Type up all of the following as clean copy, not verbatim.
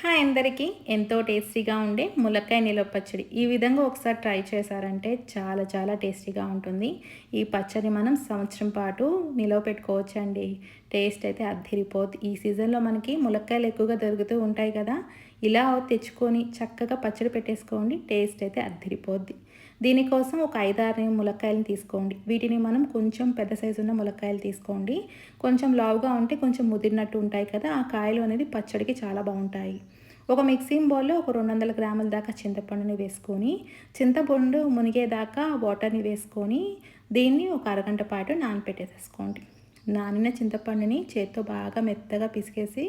Hi అందరికీ ఎంతో టేస్టీగా ఉండే ములక్కాయ నిలవ పచ్చడి ఈ విధంగా ఒకసారి ట్రై చేశారంటే చాలా చాలా టేస్టీగా ఉంటుంది. ఈ పచ్చడి మనం సంవత్సరం పాటు నిలవ పెట్టుకోవచ్చండి. టేస్ట్ అయితే అద్దిరిపోద్ది. ఈ సీజన్లో మనకి ములక్కాయలు ఎక్కువగా దొరుకుతూ ఉంటాయి కదా, ఇలా తెచ్చుకొని చక్కగా పచ్చడి పెట్టేసుకోండి. టేస్ట్ అయితే అద్దిరిపోద్ది. దీనికోసం ఒక 5-6 ములక్కాయలను తీసుకోండి. వీటిని మనం కొంచెం పెద్ద సైజు ఉన్న ములక్కాయలు తీసుకోండి. కొంచెం లావుగా ఉంటే కొంచెం ముదిరినట్టు ఉంటాయి కదా, ఆ కాయలు అనేది పచ్చడికి చాలా బాగుంటాయి. ఒక మిక్సింగ్ బౌల్లో ఒక 200 గ్రాముల దాకా చింతపండుని వేసుకొని, చింతపండు మునిగేదాకా వాటర్ని వేసుకొని దీన్ని ఒక అరగంట పాటు నానపెట్టేసేసుకోండి. నానిన చింతపండుని చేత్తో బాగా మెత్తగా పిసికేసి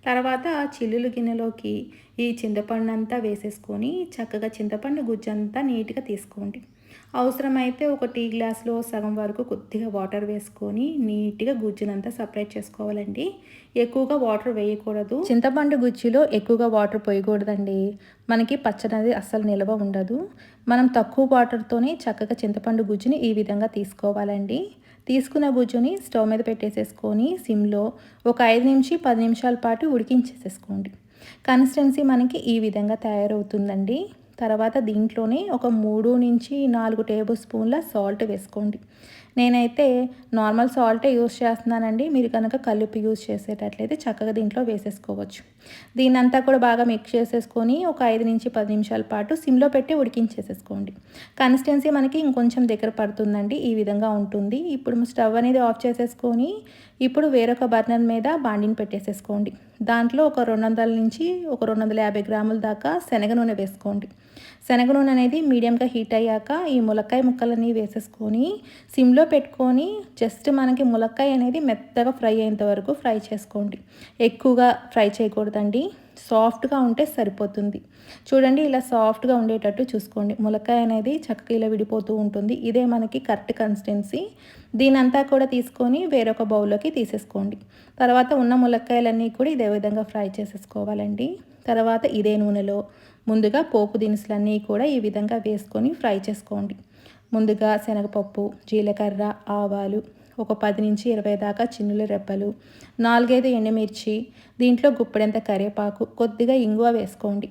తర్వాత చిల్లులు గిన్నెలోకి ఈ చింతపండు అంతా వేసేసుకొని చక్కగా చింతపండు గుజ్జంతా నీట్గా తీసుకోండి. అవసరమైతే ఒక టీ గ్లాస్లో సగం వరకు కొద్దిగా వాటర్ వేసుకొని నీట్గా గుజ్జునంతా సపరేట్ చేసుకోవాలండి. ఎక్కువగా వాటర్ వేయకూడదు. చింతపండు గుజ్జులో ఎక్కువగా వాటర్ పోయకూడదండి. మనకి పచ్చడి అనేది అస్సలు నిల్వ ఉండదు. మనం తక్కువ వాటర్తోనే చక్కగా చింతపండు గుజ్జుని ఈ విధంగా తీసుకోవాలండి. తీసుకున్న గుజ్జుని స్టవ్ మీద పెట్టేసేసుకొని సిమ్లో ఒక 5-10 నిమిషాల పాటు ఉడికించేసేసుకోండి. కన్సిస్టెన్సీ మనకి ఈ విధంగా తయారవుతుందండి. తర్వాత దీంట్లోనే ఒక 3-4 టేబుల్ స్పూన్ల సాల్ట్ వేసుకోండి. నేనైతే నార్మల్ సాల్టే యూస్ చేస్తున్నానండి. మీరు కనుక కల్లుప్పు యూస్ చేసేటట్లయితే చక్కగా దీంట్లో వేసేసుకోవచ్చు. దీన్నంతా కూడా బాగా మిక్స్ చేసేసుకొని ఒక 5-10 నిమిషాల పాటు సిమ్లో పెట్టి ఉడికించేసేసుకోండి. కన్సిస్టెన్సీ మనకి ఇంకొంచెం దగ్గర పడుతుందండి. ఈ విధంగా ఉంటుంది. ఇప్పుడు స్టవ్ అనేది ఆఫ్ చేసేసుకొని ఇప్పుడు వేరొక బర్నర్ మీద బాండిని పెట్టేసేసుకోండి. దాంట్లో ఒక 200-250 గ్రాముల దాకా శనగ నూనె వేసుకోండి. శనగ నూనె అనేది మీడియంగా హీట్ అయ్యాక ఈ ములక్కాయ ముక్కలని వేసేసుకొని సిమ్లో పెట్టుకొని జస్ట్ మనకి ములక్కాయ అనేది మెత్తగా ఫ్రై అయ్యేంత వరకు ఫ్రై చేసుకోండి. ఎక్కువగా ఫ్రై చేయకూడదండి. సాఫ్ట్గా ఉంటే సరిపోతుంది. చూడండి, ఇలా సాఫ్ట్గా ఉండేటట్టు చూసుకోండి. ములక్కాయ అనేది చక్కగా ఇలా విడిపోతూ ఉంటుంది. ఇదే మనకి కరెక్ట్ కన్సిస్టెన్సీ. దీనంతా కూడా తీసుకొని వేరొక బౌల్లోకి తీసేసుకోండి. తర్వాత ఉన్న ములక్కాయలన్నీ కూడా ఇదే విధంగా ఫ్రై చేసేసుకోవాలండి. తర్వాత ఇదే నూనెలో ముందుగా పోపు దినుసులన్నీ కూడా ఈ విధంగా వేసుకొని ఫ్రై చేసుకోండి. ముందుగా శనగపప్పు, జీలకర్ర, ఆవాలు, ఒక 10-20 దాకా చిన్నుల రెబ్బలు, 4-5 ఎండుమిర్చి, దీంట్లో గుప్పెడంత కరివేపాకు, కొద్దిగా ఇంగువ వేసుకోండి.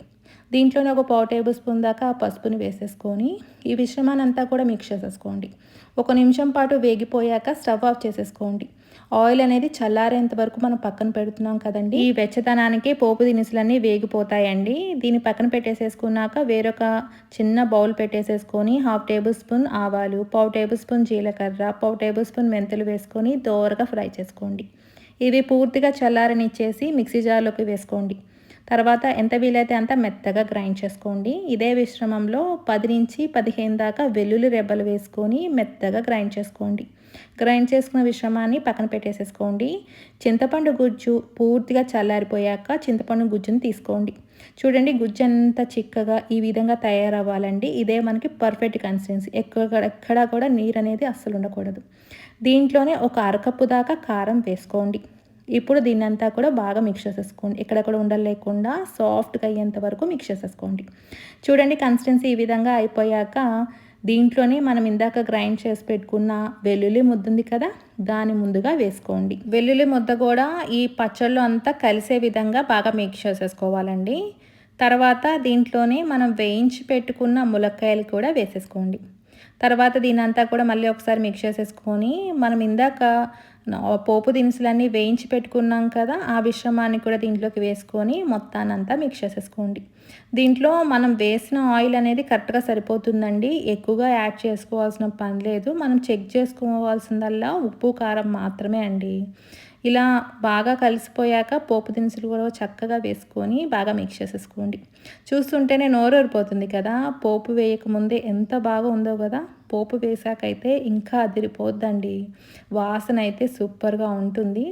దీంట్లోనే ఒక 1/4 టేబుల్ స్పూన్ దాకా పసుపుని వేసేసుకొని ఈ మిశ్రమాన్ని అంతా కూడా మిక్స్ చేసేసుకోండి. 1 నిమిషం పాటు వేగిపోయాక స్టవ్ ఆఫ్ చేసేసుకోండి. ఆయిల్ అనేది చల్లారేంత వరకు మనం పక్కన పెడుతున్నాం కదండి. ఈ వెచ్చదనానికి పోపు దినుసులన్నీ వేగిపోతాయండి. దీన్ని పక్కన పెట్టేసేసుకున్నాక వేరొక చిన్న బౌల్ పెట్టేసేసుకొని 1/2 టేబుల్ స్పూన్ ఆవాలు, 1/4 టేబుల్ స్పూన్ జీలకర్ర, 1/4 టేబుల్ స్పూన్ మెంతులు వేసుకొని దోరగా ఫ్రై చేసుకోండి. ఇవి పూర్తిగా చల్లారనిచ్చేసి మిక్సీ జార్లోకి వేసుకోండి. తర్వాత ఎంత వీలైతే అంత మెత్తగా గ్రైండ్ చేసుకోండి. ఇదే మిశ్రమంలో 10-15 దాకా వెల్లుల్లి రెబ్బలు వేసుకొని మెత్తగా గ్రైండ్ చేసుకోండి. గ్రైండ్ చేసుకున్న మిశ్రమాన్ని పక్కన పెట్టేసేసుకోండి. చింతపండు గుజ్జు పూర్తిగా చల్లారిపోయాక చింతపండు గుజ్జుని తీసుకోండి. చూడండి, గుజ్జు ఎంత చిక్కగా ఈ విధంగా తయారవ్వాలండి. ఇదే మనకి పర్ఫెక్ట్ కన్సిస్టెన్సీ. ఎక్కడా కూడా నీరు అనేది అస్సలు ఉండకూడదు. దీంట్లోనే ఒక అరకప్పు దాకా కారం వేసుకోండి. ఇప్పుడు దీన్నంతా కూడా బాగా మిక్స్ చేసేసుకోండి. ఎక్కడ కూడా ఉండలు లేకుండా సాఫ్ట్గా అయ్యేంత వరకు మిక్స్ చేసేసుకోండి. చూడండి, కన్సిస్టెన్సీ ఈ విధంగా అయిపోయాక దీంట్లోనే మనం ఇందాక గ్రైండ్ చేసి పెట్టుకున్న వెల్లుల్లి ముద్ద ఉంది కదా, దాన్ని ముందుగా వేసుకోండి. వెల్లుల్లి ముద్ద కూడా ఈ పచ్చళ్ళు అంతా కలిసే విధంగా బాగా మిక్స్ చేసేసుకోవాలండి. తర్వాత దీంట్లోనే మనం వేయించి పెట్టుకున్న ములక్కాయలు కూడా వేసేసుకోండి. తర్వాత దీనంతా కూడా మళ్ళీ ఒకసారి మిక్స్ చేసేసుకొని మనం ఇందాక పోపు దినుసులన్నీ వేయించి పెట్టుకున్నాం కదా, ఆ మిశ్రమాన్ని కూడా దీంట్లోకి వేసుకొని మొత్తానంతా మిక్స్ చేసేసుకోండి. దీంట్లో మనం వేసిన ఆయిల్ అనేది కరెక్ట్గా సరిపోతుందండి. ఎక్కువగా యాడ్ చేసుకోవాల్సిన పని లేదు. మనం చెక్ చేసుకోవాల్సిందల్లా ఉప్పు, కారం మాత్రమే అండి. ఇలా బాగా కలిసిపోయాక పోపు దినుసులు కూడా చక్కగా వేసుకొని బాగా మిక్స్ చేసేసుకోండి. చూస్తుంటేనే నోరూరిపోతుంది కదా. పోపు వేయకముందే ఎంత బాగా ఉందో కదా, పోపు వేసాకైతే ఇంకా అదిరిపోద్దండి. వాసన అయితే సూపర్గా ఉంటుంది.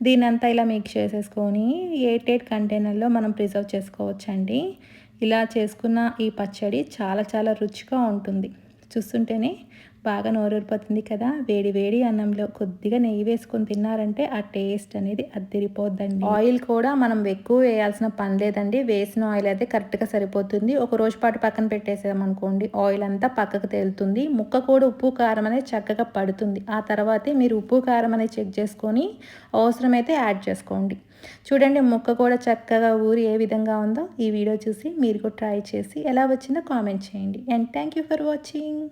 దీనంతా ఇలా మిక్స్ చేసేసుకొని ఎయిర్ కంటైనర్లో మనం ప్రిజర్వ్ చేసుకోవచ్చండి. ఇలా చేసుకున్న ఈ పచ్చడి చాలా చాలా రుచిగా ఉంటుంది. చూస్తుంటేనే బాగా నోరూరిపోతుంది కదా. వేడి వేడి అన్నంలో కొద్దిగా నెయ్యి వేసుకొని తిన్నారంటే ఆ టేస్ట్ అనేది అద్దిరిపోద్దండి. ఆయిల్ కూడా మనం ఎక్కువ వేయాల్సిన పని లేదండి. వేసిన ఆయిల్ అయితే కరెక్ట్గా సరిపోతుంది. ఒక రోజు పాటు పక్కన పెట్టేసామనుకోండి, ఆయిల్ అంతా పక్కకు తేలుతుంది. ముక్క కూడా ఉప్పు కారం అనేది చక్కగా పడుతుంది. ఆ తర్వాతే మీరు ఉప్పు కారం అనేది చెక్ చేసుకొని అవసరమైతే యాడ్ చేసుకోండి. చూడండి ముక్క కూడా చక్కగా ఊరి ఏ విధంగా ఉందో ఈ వీడియో చూసి మీరు కూడా ట్రై చేసి ఎలా వచ్చిందో కామెంట్ చేయండి. And thank you for watching.